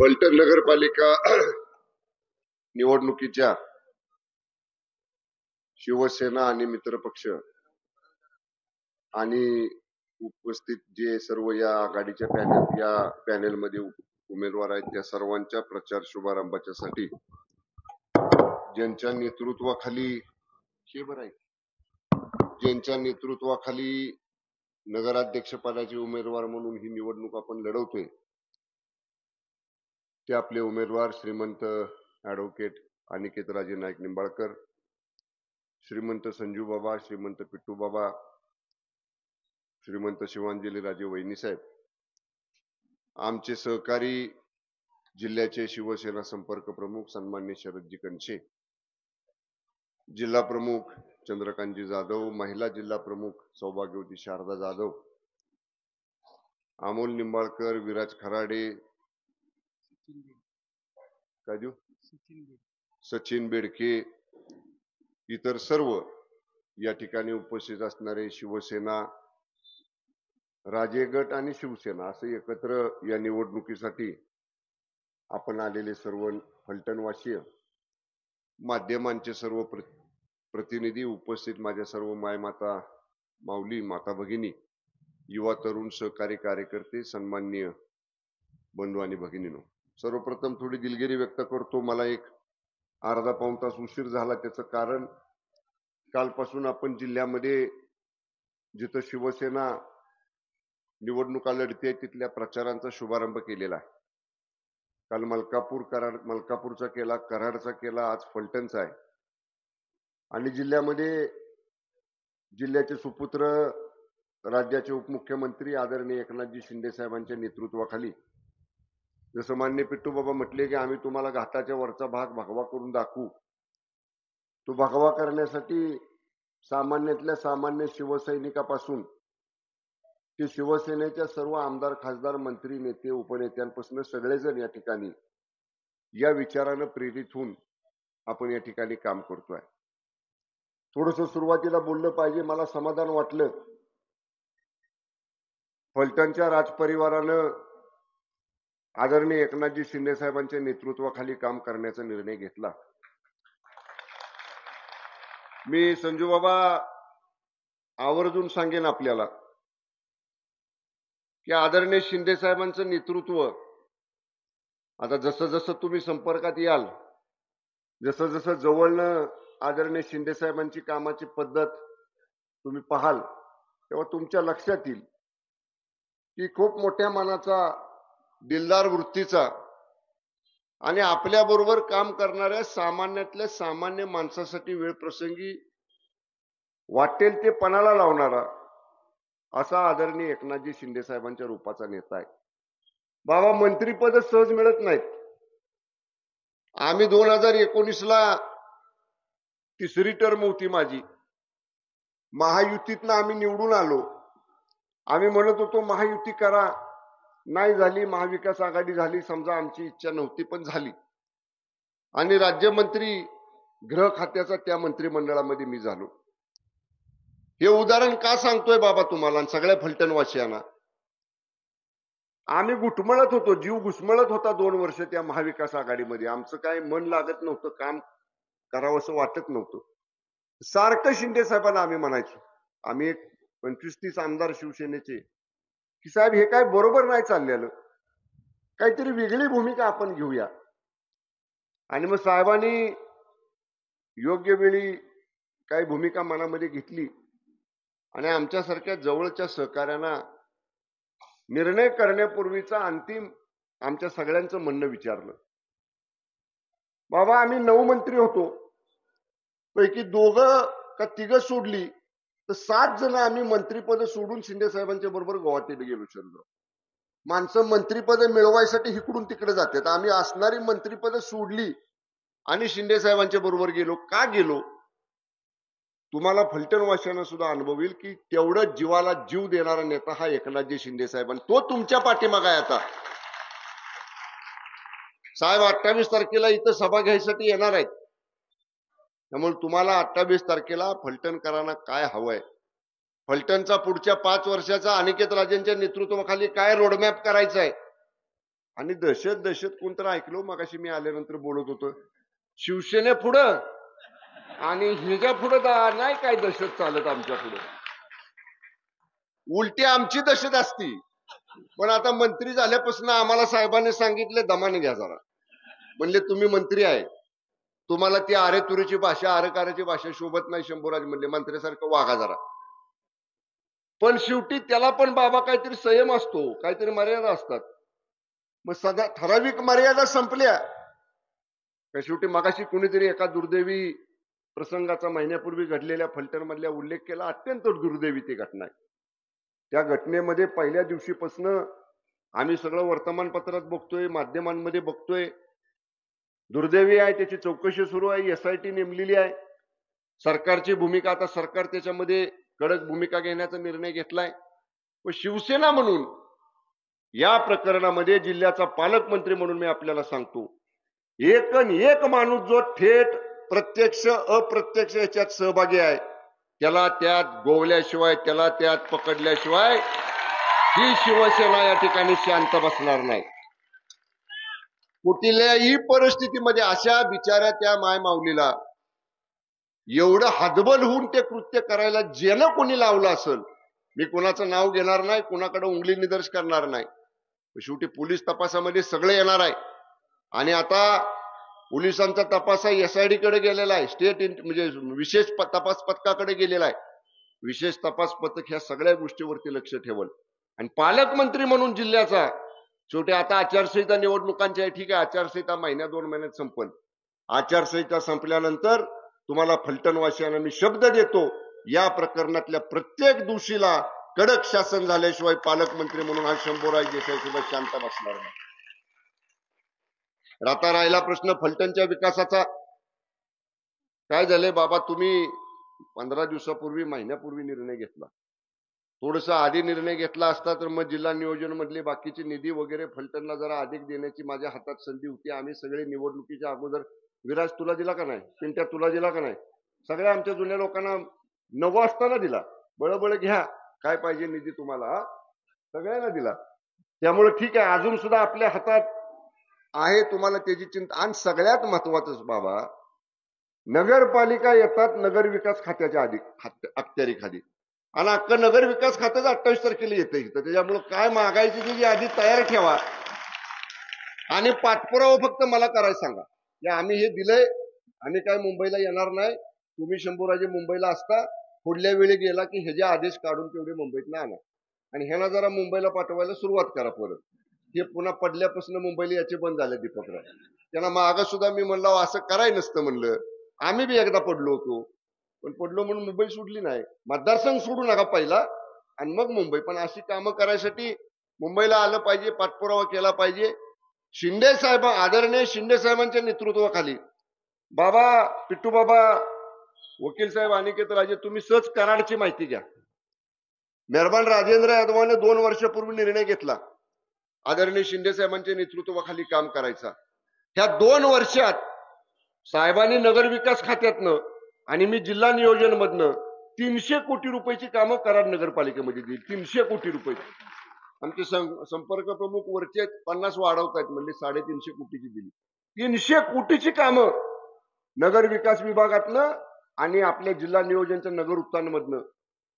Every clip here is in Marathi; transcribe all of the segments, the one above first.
फलटण नगरपालिका निवडणुकीच्या शिवसेना आणि मित्रपक्ष आणि उपस्थित जे सर्व या आघाडीच्या पॅनेलमध्ये उमेदवार आहेत त्या सर्वांच्या प्रचार शुभारंभाच्या साठी ज्यांच्या नेतृत्वाखाली नगराध्यक्ष पदाचे उमेदवार म्हणून ही निवडणूक आपण लढवतोय ते आपले उमेदवार श्रीमंत ॲडव्होकेट अनिकेतराजे नाईक निंबाळकर, श्रीमंत संजू बाबा, श्रीमंत पिट्टू बाबा, श्रीमंत शिवांजलीराजे वैनी साहेब, आमचे सहकारी जिल्ह्याचे शिवसेना संपर्क प्रमुख सन्मान्य शरदजी कणशे, जिल्हा प्रमुख चंद्रकांतजी जाधव, महिला जिल्हा प्रमुख सौभाग्यवती शारदा जाधव, अमोल निंबाळकर, विराज खराडे, सचिन बेडके, इतर सर्व या ठिकाणी उपस्थित असणारे शिवसेना, राजे गट आणि शिवसेना असे एकत्र या निवडणुकीसाठी आपण आलेले सर्व फलटणवासीय, माध्यमांचे सर्व प्रतिनिधी, उपस्थित माझ्या सर्व मायमाता माऊली, माता भगिनी, युवा तरुण सहकारी कार्यकर्ते, सन्माननीय बंधू आणि भगिनींनो, सर्वप्रथम थोडी दिलगिरी व्यक्त करतो. मला एक अर्धा पाऊण तास उशीर झाला. त्याचं कारण कालपासून आपण जिल्ह्यामध्ये जिथं शिवसेना निवडणुका लढते तिथल्या प्रचारांचा शुभारंभ केलेला आहे. काल मलकापूरचा केला, कराडचा केला, आज फलटणचा आहे. आणि जिल्ह्याचे सुपुत्र राज्याचे उपमुख्यमंत्री आदरणीय एकनाथजी शिंदे साहेबांच्या नेतृत्वाखाली जसं मान्य पिट्टू बाबा म्हटले की आम्ही तुम्हाला घाटाच्या वरचा भाग भगवा करून दाखवू. तो भगवा करण्यासाठी सामान्यातल्या सामान्य शिवसैनिकापासून ते शिवसेनेच्या सर्व आमदार, खासदार, मंत्री, नेते, उपनेत्यांपासून सगळेजण या ठिकाणी या विचारानं प्रेरित होऊन आपण या ठिकाणी काम करतोय. थोडंसं सुरुवातीला बोललं पाहिजे. मला समाधान वाटलं फलटणच्या राजपरिवारानं आदरणीय एकनाथजी शिंदे साहेबांच्या नेतृत्वाखाली काम करण्याचा निर्णय घेतला. मी संजू बाबा आवर्जून सांगेन आपल्याला की आदरणीय शिंदे साहेबांचं नेतृत्व आता जसं जसं तुम्ही संपर्कात याल, जसं जसं जवळनं आदरणीय शिंदे साहेबांची कामाची पद्धत तुम्ही पाहाल, तेव्हा तुमच्या लक्षात येईल की खूप मोठ्या मनाचा, दिलदार वृत्तीचा आणि आपल्या बरोबर काम करणाऱ्या सामान्यातल्या सामान्य माणसासाठी वेळ प्रसंगी वाटेल ते पणाला लावणारा असा आदरणीय एकनाथजी शिंदे साहेबांच्या रूपाचा नेता आहे. बाबा, मंत्रीपद सहज मिळत नाहीत. आम्ही 2019ला तिसरी टर्म होती माझी, महायुतीतनं आम्ही निवडून आलो. आम्ही म्हणत होतो महायुती करा, नाही झाली. महाविकास आघाडी झाली, समजा आमची इच्छा नव्हती पण झाली. आणि राज्यमंत्री गृह खात्याचा त्या मंत्रिमंडळामध्ये मी झालो. हे उदाहरण का सांगतोय बाबा तुम्हाला आणि सगळ्या फलटणवासियांना? आम्ही घुटमळत होतो, जीव घुसमळत होता 2 वर्ष त्या महाविकास आघाडीमध्ये. आमचं काय मन लागत नव्हतं, काम करावं असं वाटत नव्हतं. सारखं शिंदे साहेबांना आम्ही म्हणायचो, आम्ही एक 25-30 आमदार शिवसेनेचे, की साहेब हे काय बरोबर नाही चाललेलं, काहीतरी वेगळी भूमिका आपण घेऊया. आणि मग साहेबांनी योग्य वेळी काही भूमिका मनामध्ये घेतली आणि आमच्यासारख्या जवळच्या सहकार्यांना निर्णय करण्यापूर्वीचा अंतिम आमच्या सगळ्यांचं म्हणणं विचारलं. बाबा, आम्ही 9 मंत्री होतो, पैकी 2 का 3 सोडली तर 7 जण आम्ही मंत्रीपद सोडून शिंदे साहेबांच्या बरोबर गुवाहाटीला गेलो. चंद्र माणसं मंत्रीपद मिळवायसाठी इकडून तिकडे जातात. आम्ही असणारी मंत्रीपद सोडली आणि शिंदे साहेबांच्या बरोबर गेलो. का गेलो? तुम्हाला फलटणवासियांना सुद्धा अनुभव येईल की तेवढं जीवाला जीव देणारा नेता हा एकनाथजी शिंदे साहेब, आणि तो तुमच्या पाठीमागे आहे. आता साहेब 28 तारखेला इथं सभा घ्यायसाठी येणार आहेत. त्यामुळे तुम्हाला 28 तारखेला फलटणकरांना काय हवंय, फलटणचा पुढच्या 5 वर्षाचा अनिकेत राजेंच्या नेतृत्वाखाली काय रोडमॅप करायचा आहे, आणि दहशत दहशत कोणतं ऐकलो मगाशी मी आल्यानंतर बोलत होतो शिवसेने पुढं आणि हिच्या पुढं नाही काय दहशत चालत आमच्या पुढं उलटी आमची दहशत असती पण आता मंत्री झाल्यापासून आम्हाला साहेबांनी सांगितले दमाने घ्या जरा म्हणले तुम्ही मंत्री आहे तुम्हाला ती आरे तुरीची भाषा आरेकाराची भाषा शोभत नाही शंभूराज म्हणले मंत्र्यासारखं वागा जरा पण शेवटी त्याला पण बाबा काहीतरी संयम असतो काहीतरी मर्यादा असतात मग सगळ्या ठराविक मर्यादा संपल्या का शेवटी मगाशी कुणीतरी एका दुर्दैवी प्रसंगाचा महिन्यापूर्वी घडलेल्या फलटण मधल्या उल्लेख केला अत्यंत दुर्दैवी ती घटना आहे त्या घटनेमध्ये पहिल्या दिवशीपासून आम्ही सगळं वर्तमानपत्रात बघतोय माध्यमांमध्ये बघतोय दुर्दैवी आहे त्याची चौकशी सुरू आहे SIT नेमलेली आहे सरकारची भूमिका आता सरकार त्याच्यामध्ये कडक भूमिका घेण्याचा निर्णय घेतलाय व शिवसेना म्हणून या प्रकरणामध्ये जिल्ह्याचा पालकमंत्री म्हणून मी आपल्याला सांगतो एक माणूस जो थेट प्रत्यक्ष अप्रत्यक्ष याच्यात सहभागी आहे त्याला त्यात गोवल्याशिवाय त्याला त्यात पकडल्याशिवाय ही शिवसेना या ठिकाणी शांत बसणार नाही कुठल्याही परिस्थितीमध्ये अशा बिचाऱ्या त्या माय माऊलीला एवढं हतबल होऊन ते कृत्य करायला ज्यानं कोणी लावलं असेल मी कुणाचं नाव घेणार नाही कुणाकडे उंगली निदर्श करणार नाही शेवटी पोलीस तपासामध्ये सगळे येणार आहे आणि आता पोलिसांचा तपास SID कडे गेलेला आहे स्टेट म्हणजे विशेष तपास पथकाकडे गेलेला आहे विशेष तपास पथक ह्या सगळ्या गोष्टीवरती लक्ष ठेवल आणि पालकमंत्री म्हणून जिल्ह्याचा शेवटी आता आचारसंहिता निवडणुकांची आहे ठीक आहे आचारसंहिता महिन्या 2 महिन्यात संपल आचारसंहिता संपल्यानंतर तुम्हाला फलटणवासियांना मी शब्द देतो या प्रकरणातल्या प्रत्येक दोषीला कडक शासन झाल्याशिवाय पालकमंत्री म्हणून हा शंभूराज देसाईसुद्धा शांत बसणार नाही आता राहिला प्रश्न फलटणच्या विकासाचा काय झालंय बाबा तुम्ही 15 दिवसापूर्वी महिन्यापूर्वी निर्णय घेतला थोडस आधी निर्णय घेतला असता तर मग जिल्हा नियोजन मधले बाकीचे निधी वगैरे फलटणला जरा अधिक देण्याची माझ्या हातात संधी होती आम्ही सगळे निवडणुकीच्या अगोदर विराज तुला दिला का नाही पिंट्या तुला दिला का नाही सगळ्या आमच्या जुन्या लोकांना नवं असताना दिला बळबळ घ्या काय पाहिजे निधी तुम्हाला सगळ्यांना दिला त्यामुळे ठीक आहे अजून सुद्धा आपल्या हातात आहे तुम्हाला त्याची चिंता आणि सगळ्यात महत्वाचं बाबा नगरपालिका येतात नगर विकास खात्याच्या अखत्यारीखाली आणि अख्खं नगर विकास खात्याचं 28 तारखेला येतं इथं त्याच्यामुळे काय मागायची ती यादी तयार ठेवा आणि पाठपुरावा फक्त मला करायला सांगा की आम्ही हे दिलंय आम्ही काय मुंबईला येणार नाही तुम्ही शंभूराजे मुंबईला असता पुढल्या वेळी गेला की ह्याचे आदेश काढून तेवढे मुंबईत आणा आणि ह्यांना जरा मुंबईला पाठवायला सुरुवात करा परत हे पुन्हा पडल्यापासून मुंबईला याचे बंद झाले दीपकराव त्यांना मागं सुद्धा मी म्हणलं असं कराय नसतं म्हणलं आम्ही बी एकदा पडलो होतो पण पडलो म्हणून मुंबई सोडली नाही मतदारसंघ सोडू नका पहिला आणि मग मुंबई पण अशी कामं करायसाठी मुंबईला आलं पाहिजे पाठपुरावा केला पाहिजे शिंदे साहेब आदरणीय शिंदे साहेबांच्या नेतृत्वाखाली बाबा पिट्टू बाबा वकील साहेब अनिकेत राजे तुम्ही सहज कराडची माहिती घ्या मेहरबान राजेंद्र यादवाने 2 वर्षापूर्वी निर्णय घेतला आदरणीय शिंदे साहेबांच्या नेतृत्वाखाली काम करायचा ह्या 2 वर्षात साहेबांनी नगर विकास खात्यातनं आणि मी जिल्हा नियोजन मधनं 300 कोटी रुपयाची कामं कराड नगरपालिकेमध्ये दिली 300 कोटी रुपये आमचे संपर्क प्रमुख वरचे 50 वाढवतायत म्हणजे 350 कोटीची दिली 300 कोटीची कामं नगर विकास विभागातनं आणि आपल्या जिल्हा नियोजनच्या नगर उत्थानमधनं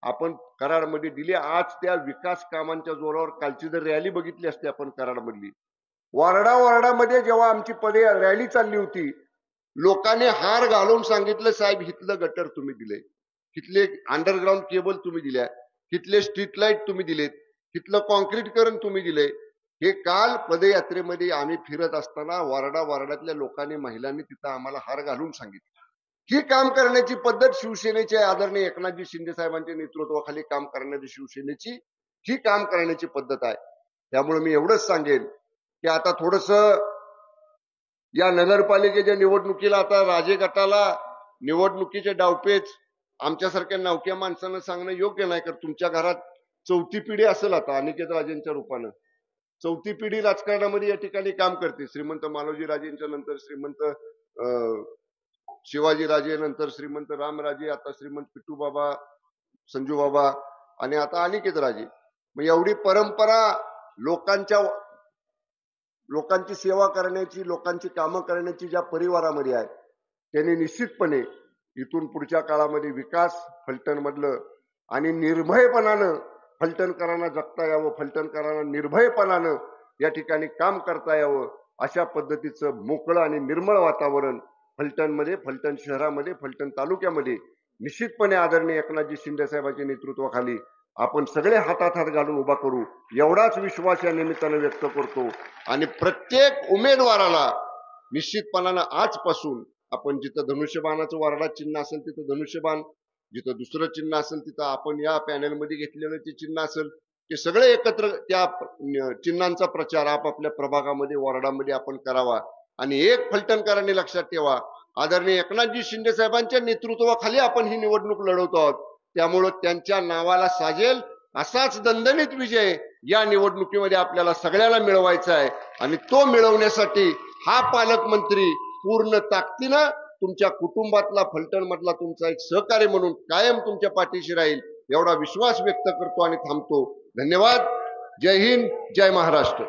आपण कराडमध्ये दिली आज त्या विकास कामांच्या जोरावर कालची जर रॅली बघितली असते आपण कराडमधली वार्डामध्ये जेव्हा आमची रॅली चालली होती लोकांनी हार घालून सांगितलं साहेब हिथलं गटर तुम्ही दिले हिथले अंडरग्राऊंड केबल तुम्ही दिल्या हिथले स्ट्रीट लाईट तुम्ही दिलेत हिथलं कॉन्क्रीटकरण तुम्ही दिले हे काल पदयात्रेमध्ये आम्ही फिरत असताना वार्डातल्या लोकांनी महिलांनी तिथं आम्हाला हार घालून सांगितलं ही काम करण्याची पद्धत शिवसेनेची आदरणीय एकनाथजी शिंदे साहेबांच्या नेतृत्वाखाली काम करण्याची शिवसेनेची ही काम करण्याची पद्धत आहे त्यामुळे मी एवढंच सांगेन की आता थोडस या नगरपालिकेच्या निवडणुकीला आता राजे गटाला निवडणुकीचे डावपेच आमच्यासारख्या नवक्या माणसांना सांगणं योग्य नाही कारण तुमच्या घरात 4थी पिढी असेल आता अनिकेत राजेंच्या रूपानं 4थी पिढी राजकारणामध्ये या ठिकाणी काम करते श्रीमंत मालोजी राजेंच्या नंतर श्रीमंत शिवाजी राजे नंतर श्रीमंत रामराजे आता श्रीमंत पिट्टू बाबा संजू बाबा आणि आता अनिकेत राजे मग एवढी परंपरा लोकांच्या लोकांची सेवा करण्याची, लोकांची कामं करण्याची ज्या परिवारामध्ये आहे, त्यांनी निश्चितपणे इथून पुढच्या काळामध्ये विकास फलटणमधलं आणि निर्भयपणानं फलटणकरांना जगता यावं, फलटणकरांना निर्भयपणानं या ठिकाणी काम करता यावं, अशा पद्धतीचं मोकळं आणि निर्मळ वातावरण फलटणमध्ये, फलटण शहरामध्ये, फलटण तालुक्यामध्ये निश्चितपणे आदरणीय एकनाथजी शिंदे साहेबांच्या नेतृत्वाखाली आपण सगळे हातात हात घालून उभा करू, एवढाच विश्वास या निमित्तानं व्यक्त करतो. आणि प्रत्येक उमेदवाराला निश्चितपणानं आजपासून आपण जिथं धनुष्यबाणाचं वारडा चिन्ह असेल तिथं धनुष्यबाण, जिथं दुसरं चिन्ह असेल तिथं आपण या पॅनलमध्ये घेतलेलं ते चिन्ह असेल ते सगळे एकत्र त्या चिन्हांचा प्रचार आपापल्या प्रभागामध्ये, वार्डामध्ये आपण करावा. आणि एक फलटणकरांनी लक्षात ठेवा, आदरणीय एकनाथजी शिंदे साहेबांच्या नेतृत्वाखाली आपण ही निवडणूक लढवतो आहोत. त्यामुळं त्यांच्या नावाला साजेल असाच दणदणीत विजय या निवडणुकीमध्ये आपल्याला सगळ्याला मिळवायचा आहे. आणि तो मिळवण्यासाठी हा पालकमंत्री पूर्ण ताकदीनं तुमच्या कुटुंबातला, फलटणमधला तुमचा एक सहकारी म्हणून कायम तुमच्या पाठीशी राहील, एवढा विश्वास व्यक्त करतो आणि थांबतो. धन्यवाद. जय हिंद, जय महाराष्ट्र.